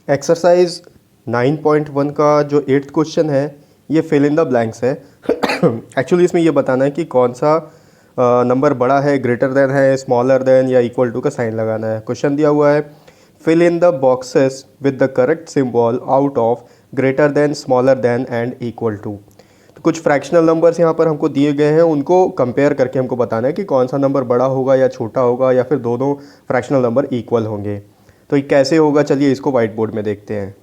Exercise 9.1 का जो 8th question है ये फिल इन द ब्लैंक्स है। एक्चुअली इसमें ये बताना है कि कौन सा नंबर बड़ा है, ग्रेटर देन है, स्मॉलर देन या इक्वल टू का साइन लगाना है। क्वेश्चन दिया हुआ है fill in the boxes with the correct symbol out of greater than, smaller than and equal to. तो कुछ फ्रैक्शनल नंबर्स यहाँ पर हमको दिए गए हैं, उनको कंपेयर करके हमको बताना है कि कौन सा नंबर बड़ा होगा या छोटा होगा या फिर दोनों फ्रैक्शनल नंबर इक्वल होंगे। तो ये कैसे होगा, चलिए इसको वाइट बोर्ड में देखते हैं।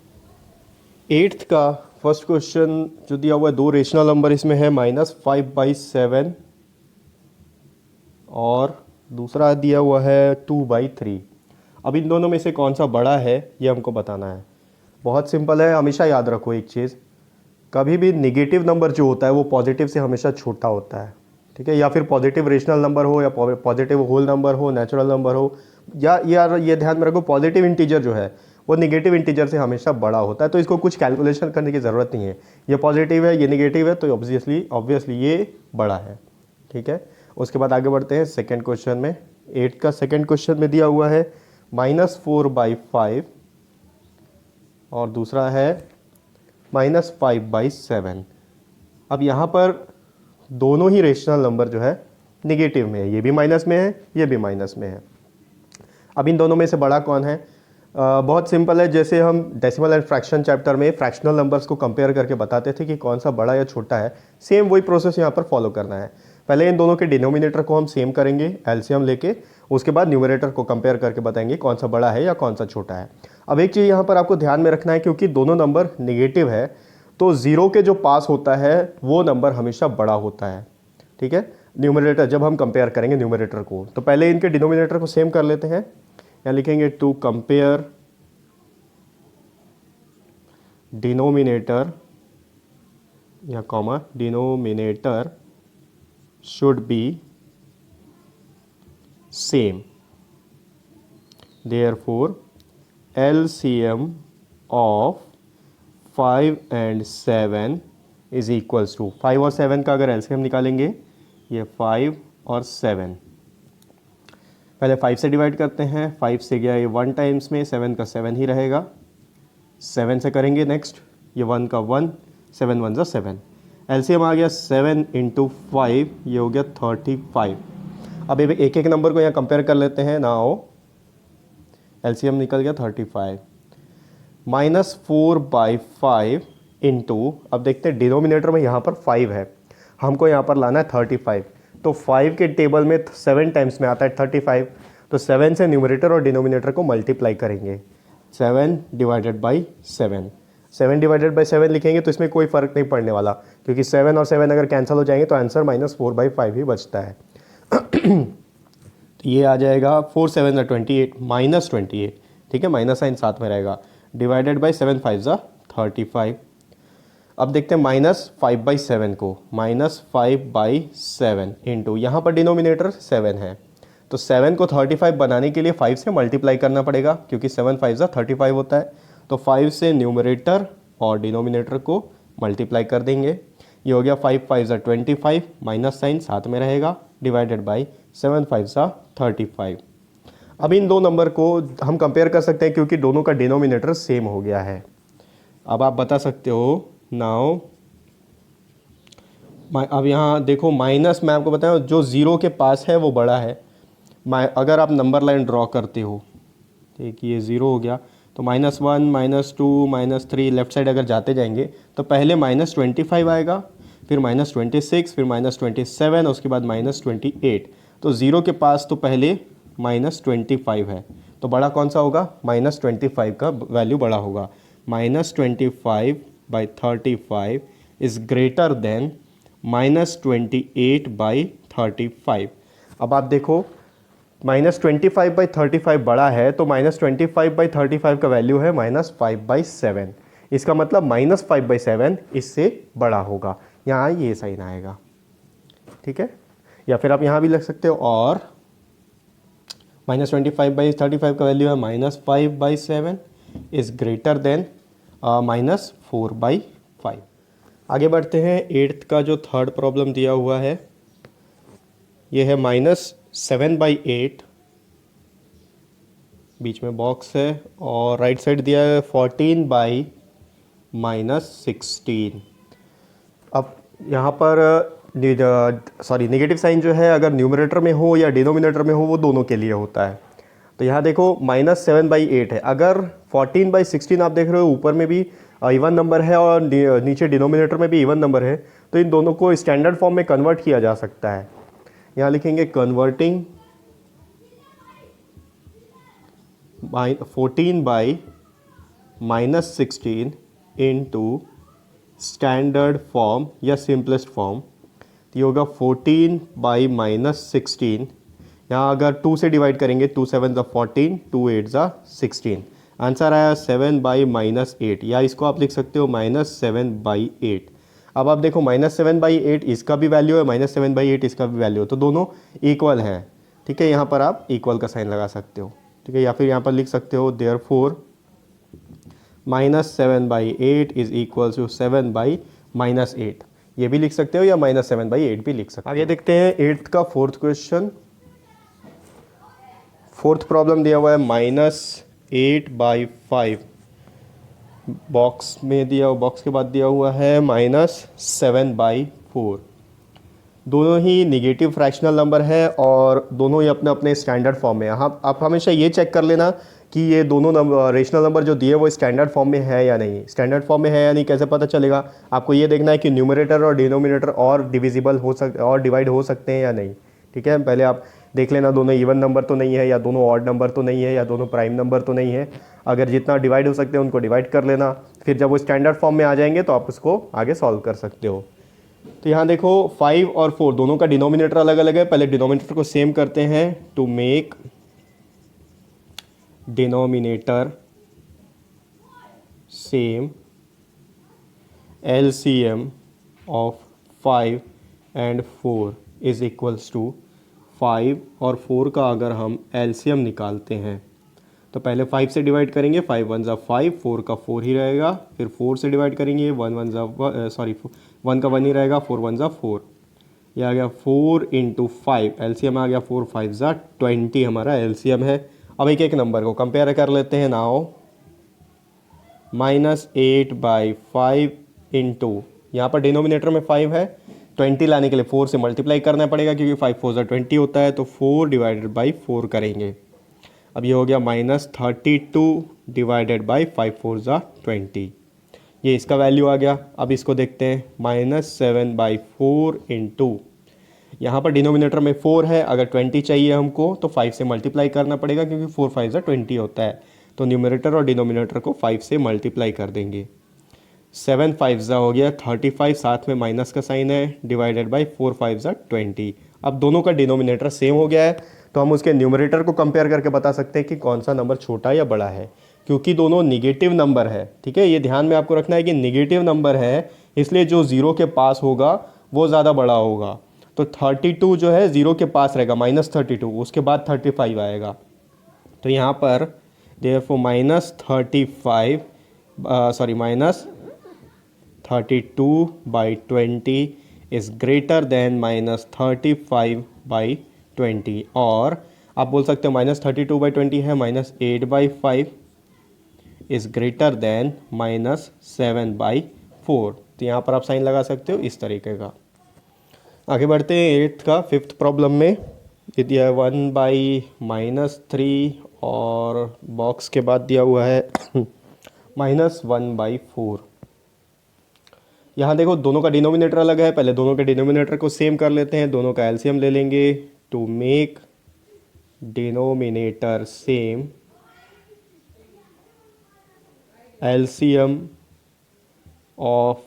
8th का फर्स्ट क्वेश्चन जो दिया हुआ है, दो रेशनल नंबर इसमें है -5/7 और दूसरा दिया हुआ है 2/3। अब इन दोनों में से कौन सा बड़ा है ये हमको बताना है। बहुत सिंपल है, हमेशा याद रखो एक चीज़, कभी भी नेगेटिव नंबर जो होता है वो पॉजिटिव से हमेशा छोटा होता है, ठीक है। या फिर पॉजिटिव रेशनल नंबर हो या पॉजिटिव होल नंबर हो, नेचुरल नंबर हो, या यार ये ध्यान में रखो पॉजिटिव इंटीजर जो है वो नेगेटिव इंटीजर से हमेशा बड़ा होता है। तो इसको कुछ कैलकुलेशन करने की ज़रूरत नहीं है, ये पॉजिटिव है ये नेगेटिव है तो ऑब्वियसली ये बड़ा है, ठीक है। उसके बाद आगे बढ़ते हैं सेकेंड क्वेश्चन में। 8th का सेकेंड क्वेश्चन में दिया हुआ है -4/5 और दूसरा है -5/7। अब यहाँ पर दोनों ही रेशनल नंबर जो है नेगेटिव में है, ये भी माइनस में है ये भी माइनस में है। अब इन दोनों में से बड़ा कौन है? बहुत सिंपल है, जैसे हम डेसिमल एंड फ्रैक्शन चैप्टर में फ्रैक्शनल नंबर्स को कंपेयर करके बताते थे कि कौन सा बड़ा या छोटा है, सेम वही प्रोसेस यहाँ पर फॉलो करना है। पहले इन दोनों के डिनोमिनेटर को हम सेम करेंगे एलसीएम लेके, उसके बाद न्यूमरेटर को कंपेयर करके बताएंगे कौन सा बड़ा है या कौन सा छोटा है। अब एक चीज़ यहाँ पर आपको ध्यान में रखना है, क्योंकि दोनों नंबर नेगेटिव है तो ज़ीरो के जो पास होता है वो नंबर हमेशा बड़ा होता है, ठीक है। न्यूमरेटर जब हम कंपेयर करेंगे न्यूमरेटर को, तो पहले इनके डिनोमिनेटर को सेम कर लेते हैं। यहाँ लिखेंगे टू कंपेयर डिनोमिनेटर या comma denominator should be same, therefore LCM of 5 and 7 is equals to 5 और 7 का अगर एलसीएम निकालेंगे, ये 5 और 7, पहले 5 से डिवाइड करते हैं, 5 से गया ये 1 टाइम्स में, 7 का 7 ही रहेगा। 7 से करेंगे नेक्स्ट, ये 1 का 1, 7 1 जा 7, एलसीएम आ गया 7 × 5, ये हो गया 35। अब एक एक नंबर को यहाँ कंपेयर कर लेते हैं। नाउ एलसीएम निकल गया 35 -4/5 इंटू, अब देखते हैं डिनोमिनेटर में यहाँ पर 5 है, हमको यहाँ पर लाना है 35। तो 5 के टेबल में 7 टाइम्स में आता है 35, तो 7 से न्यूमरेटर और डिनोमिनेटर को मल्टीप्लाई करेंगे। 7 डिवाइडेड बाई 7, 7 डिवाइडेड बाई 7 लिखेंगे तो इसमें कोई फ़र्क नहीं पड़ने वाला, क्योंकि 7 और 7 अगर कैंसिल हो जाएंगे तो आंसर -4/5 ही बचता है। तो ये आ जाएगा 4 7 28 -28, ठीक है, माइनस साइन साथ में रहेगा, डिवाइडेड बाई 7 5 35। अब देखते हैं -5/7 को, -5/7 इंटू, यहाँ पर डिनोमिनेटर 7 है तो 7 को 35 बनाने के लिए 5 से मल्टीप्लाई करना पड़ेगा, क्योंकि 7 5 35 होता है। तो 5 से न्यूमरेटर और डिनोमिनेटर को मल्टीप्लाई कर देंगे, ये हो गया 5 5 25, माइनस साइन साथ में रहेगा, डिवाइडेड बाई 7 5 35। अब इन दो नंबर को हम कंपेयर कर सकते हैं क्योंकि दोनों का डिनोमिनेटर सेम हो गया है। अब आप बता सकते हो नाउ, अब यहाँ देखो माइनस, मैं आपको बताऊँ जो ज़ीरो के पास है वो बड़ा है। अगर आप नंबर लाइन ड्रॉ करते हो, ठीक, ये ज़ीरो हो गया, तो -1 -2 -3 लेफ्ट साइड अगर जाते जाएंगे तो पहले -25 आएगा, फिर -26, फिर -27, उसके बाद -28। तो ज़ीरो के पास तो पहले -25 है, तो बड़ा कौन सा होगा? -25 का वैल्यू बड़ा होगा। -25/35 इज़ ग्रेटर देन -28/35। अब आप देखो -25/35 बड़ा है तो -25/35 का वैल्यू है -5/7, इसका मतलब -5/7 इससे बड़ा होगा, यहाँ ये साइन आएगा, ठीक है। या फिर आप यहाँ भी लिख सकते हो, और -25/35 का वैल्यू है -5/7 इज़ ग्रेटर देन -4/5। आगे बढ़ते हैं। 8th का जो थर्ड प्रॉब्लम दिया हुआ है ये है -7/8 बीच में बॉक्स है और राइट साइड दिया है 14 बाई -16। अब यहाँ पर नेगेटिव साइन जो है अगर न्यूमरेटर में हो या डिनोमिनेटर में हो वो दोनों के लिए होता है। तो यहाँ देखो -7/8 है। अगर 14/16 आप देख रहे हो ऊपर में भी इवन नंबर है और नीचे डिनोमिनेटर में भी इवन नंबर है, तो इन दोनों को स्टैंडर्ड फॉर्म में कन्वर्ट किया जा सकता है। यहाँ लिखेंगे कन्वर्टिंग 14/-16 इनटू स्टैंडर्ड फॉर्म या सिंपलेस्ट फॉर्म। तो ये होगा 14/-16। यहाँ अगर 2 से डिवाइड करेंगे 2 7 14, 2 8 16। आंसर आया 7/-8, या इसको आप लिख सकते हो -7/8। अब आप देखो -7/8 इसका भी वैल्यू है, -7/8 इसका भी वैल्यू है, तो दोनों इक्वल हैं। ठीक है, यहाँ पर आप इक्वल का साइन लगा सकते हो। ठीक है, या फिर यहाँ पर लिख सकते हो देयरफॉर -7/8 इज इक्वल टू 7/-8। ये भी लिख सकते हो या -7/8 भी लिख सकते हो। आगे देखते हैं 8th का 4th क्वेश्चन। 4th प्रॉब्लम दिया हुआ है -8/5। बॉक्स में दिया, बॉक्स के बाद दिया हुआ है -7/4। दोनों ही निगेटिव फ्रैक्शनल नंबर है और दोनों ही अपने अपने स्टैंडर्ड फॉर्म में। हाँ, आप हमेशा ये चेक कर लेना कि ये दोनों नंबर रेशनल नंबर जो दिए वो स्टैंडर्ड फॉर्म में है या नहीं। स्टैंडर्ड फॉर्म में है या नहीं कैसे पता चलेगा? आपको ये देखना है कि न्यूमरेटर और डिनोमिनेटर और डिविजिबल हो सकते और डिवाइड हो सकते हैं या नहीं। ठीक है, पहले आप देख लेना दोनों इवन नंबर तो नहीं है, या दोनों ऑड नंबर तो नहीं है, या दोनों प्राइम नंबर तो नहीं है। अगर जितना डिवाइड हो सकते हैं उनको डिवाइड कर लेना, फिर जब वो स्टैंडर्ड फॉर्म में आ जाएंगे तो आप उसको आगे सॉल्व कर सकते हो। तो यहाँ देखो 5 और 4 दोनों का डिनोमिनेटर अलग अलग है। पहले डिनोमिनेटर को सेम करते हैं। To make denominator same, LCM of 5 and 4 is equals to 5 और 4 का अगर हम LCM निकालते हैं तो पहले 5 से डिवाइड करेंगे, 5 1 ज़ा 5, 4 का 4 ही रहेगा। फिर 4 से डिवाइड करेंगे, 1 1 ज़ा 1 का 1 ही रहेगा, 4 1 ज़ा 4। यह आ गया 4 इंटू 5, LCM आ गया 4 5 ज़ा 20 हमारा LCM है। अब एक एक नंबर को कंपेयर कर लेते हैं। नाउ -8/5 इंटू, यहाँ पर डिनोमिनेटर में 5 है, 20 लाने के लिए 4 से मल्टीप्लाई करना पड़ेगा क्योंकि 5 4 ज़ा 20 होता है, तो 4 डिवाइडेड बाई 4 करेंगे। अब ये हो गया -32 डिवाइडेड बाई 5 4 ज़ा 20। ये इसका वैल्यू आ गया। अब इसको देखते हैं -7/4 इंटू, यहाँ पर डिनोमिनेटर में 4 है, अगर 20 चाहिए हमको तो 5 से मल्टीप्लाई करना पड़ेगा क्योंकि 4 5 ज़ा 20 होता है, तो न्यूमरेटर और डिनोमिनेटर को 5 से मल्टीप्लाई कर देंगे। 7 5 ज़ा हो गया 35, साथ में माइनस का साइन है, डिवाइडेड बाई 4 5 ज़ा 20। अब दोनों का डिनोमिनेटर सेम हो गया है तो हम उसके न्यूमरेटर को कंपेयर करके बता सकते हैं कि कौन सा नंबर छोटा या बड़ा है, क्योंकि दोनों निगेटिव नंबर है। ठीक है, ये ध्यान में आपको रखना है कि निगेटिव नंबर है, इसलिए जो ज़ीरो के पास होगा वो ज़्यादा बड़ा होगा। तो 32 जो है ज़ीरो के पास रहेगा, -32, उसके बाद 35 आएगा। तो यहाँ पर देयरफॉर -32/20 इज़ ग्रेटर देन -35/20। और आप बोल सकते हो -32/20 है -8/5 इज़ ग्रेटर देन -7/4। तो यहाँ पर आप साइन लगा सकते हो इस तरीके का। आगे बढ़ते हैं 8th का 5th प्रॉब्लम में। ये दिया है 1/-3 और बॉक्स के बाद दिया हुआ है -1/4। यहाँ देखो दोनों का डिनोमिनेटर अलग है, पहले दोनों के डिनोमिनेटर को सेम कर लेते हैं, दोनों का LCM ले लेंगे। To make denominator same, LCM of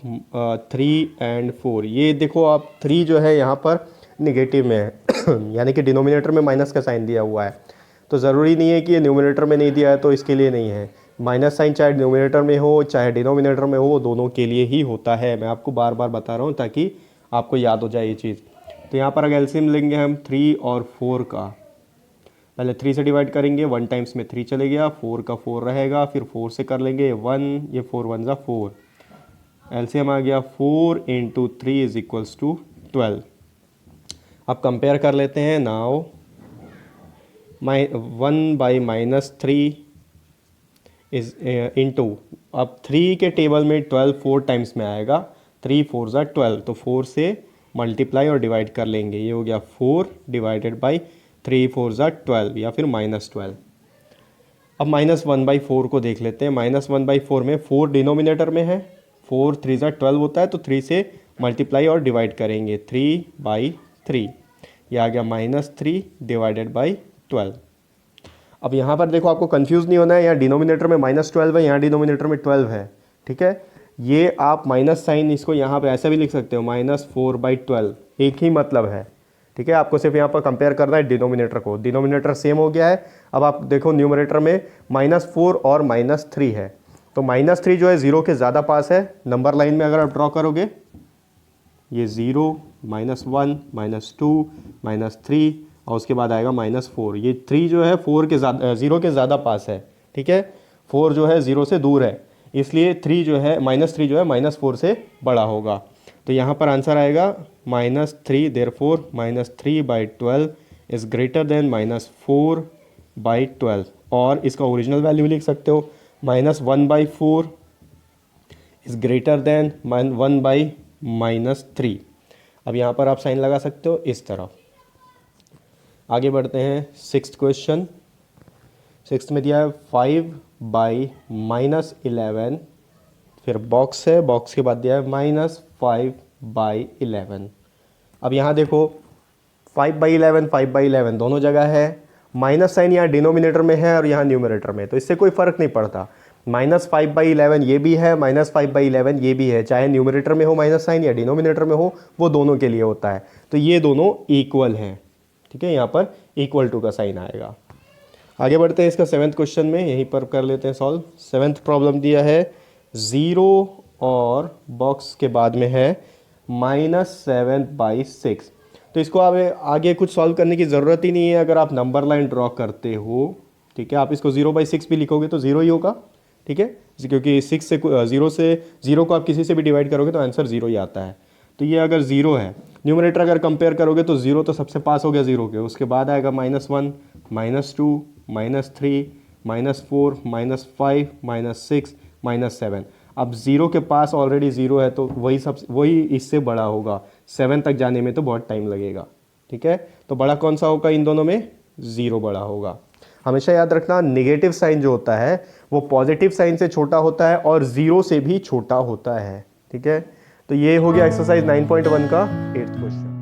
3 and 4। ये देखो आप 3 जो है यहाँ पर निगेटिव में है यानी कि डिनोमिनेटर में माइनस का साइन दिया हुआ है, तो ज़रूरी नहीं है कि ये न्यूमरेटर में नहीं दिया है तो इसके लिए नहीं है। माइनस साइन चाहे न्यूमरेटर में हो चाहे डिनोमिनेटर में हो, दोनों के लिए ही होता है। मैं आपको बार बार बता रहा हूँ ताकि आपको याद हो जाए ये चीज़। तो यहाँ पर अगर LCM लेंगे हम 3 और 4 का, पहले 3 से डिवाइड करेंगे, 1 टाइम्स में 3 चले गया, 4 का 4 रहेगा, फिर 4 से कर लेंगे 1, ये 4 1 ज़ा 4, LCM आ गया 4 इंटू 3 इज इक्वल्स टू 12। अब कंपेयर कर लेते हैं। नाउ 1/-3 इज इनटू, अब 3 के टेबल में 12 4 टाइम्स में आएगा, 3 4 ज़ा 12, तो 4 से मल्टीप्लाई और डिवाइड कर लेंगे, ये हो गया 4 डिवाइडेड बाई 3 4 ज़ा 12 या फिर -12। अब -1/4 को देख लेते हैं। -1/4 में 4 डिनोमिनेटर में है, 4 3 ज़ा 12 होता है, तो 3 से मल्टीप्लाई और डिवाइड करेंगे, 3/3, यह आ गया -3 डिवाइडेड बाई 12। अब यहाँ पर देखो, आपको कंफ्यूज नहीं होना है, यहाँ डिनोमिनेटर में -12 है, यहाँ डिनोमिनेटर में 12 है, ठीक है। ये आप माइनस साइन इसको यहाँ पे ऐसे भी लिख सकते हो, -4/12, एक ही मतलब है, ठीक है। आपको सिर्फ यहाँ पर कंपेयर करना है डिनोमिनेटर को, डिनोमिनेटर सेम हो गया है। अब आप देखो न्यूमरेटर में -4 और -3 है, तो -3 जो है 0 के ज़्यादा पास है, नंबर लाइन में अगर आप ड्रॉ करोगे ये 0 -1 -2 -3 और उसके बाद आएगा -4, ये 3 जो है 4 के ज़्यादा 0 के ज़्यादा पास है, ठीक है। 4 जो है 0 से दूर है, इसलिए 3 जो है -3 जो है -4 से बड़ा होगा। तो यहाँ पर आंसर आएगा -3, देयरफॉर -3/12 इज़ ग्रेटर देन -4/12, और इसका ओरिजिनल वैल्यू लिख सकते हो, -1/4 इज़ ग्रेटर देन 1/-3। अब यहाँ पर आप साइन लगा सकते हो इस तरह। आगे बढ़ते हैं, 6th क्वेश्चन। 6th में दिया है 5/-11, फिर बॉक्स है, बॉक्स के बाद दिया है -5/11। अब यहाँ देखो 5/11 5/11 दोनों जगह है, माइनस साइन यहाँ डिनोमिनेटर में है और यहाँ न्यूमरेटर में, तो इससे कोई फ़र्क नहीं पड़ता। -5/11 ये भी है, -5/11 ये भी है, चाहे न्यूमरेटर में हो माइनस साइन या डिनोमिनेटर में हो, वो दोनों के लिए होता है। तो ये दोनों इक्वल हैं, ठीक है, यहाँ पर इक्वल टू का साइन आएगा। आगे बढ़ते हैं, इसका 7th क्वेश्चन में यहीं पर कर लेते हैं सॉल्व। 7th प्रॉब्लम दिया है 0 और बॉक्स के बाद में है -7/6। तो इसको आप आगे कुछ सॉल्व करने की ज़रूरत ही नहीं है, अगर आप नंबर लाइन ड्रॉ करते हो, ठीक है। आप इसको 0/6 भी लिखोगे तो 0 ही होगा, ठीक है, क्योंकि 6 से 0 को आप किसी से भी डिवाइड करोगे तो आंसर 0 ही आता है। तो ये अगर 0 है, न्यूमरेटर अगर कंपेयर करोगे तो 0 तो सबसे पास हो गया 0 के, उसके बाद आएगा -1 -2 -3 -4 -5 -6 -7। अब 0 के पास ऑलरेडी 0 है, तो वही इससे बड़ा होगा, 7 तक जाने में तो बहुत टाइम लगेगा, ठीक है। तो बड़ा कौन सा होगा इन दोनों में? 0 बड़ा होगा। हमेशा याद रखना, नेगेटिव साइन जो होता है वो पॉजिटिव साइन से छोटा होता है और 0 से भी छोटा होता है, ठीक है। तो ये हो गया एक्सरसाइज 9.1 का 8th क्वेश्चन।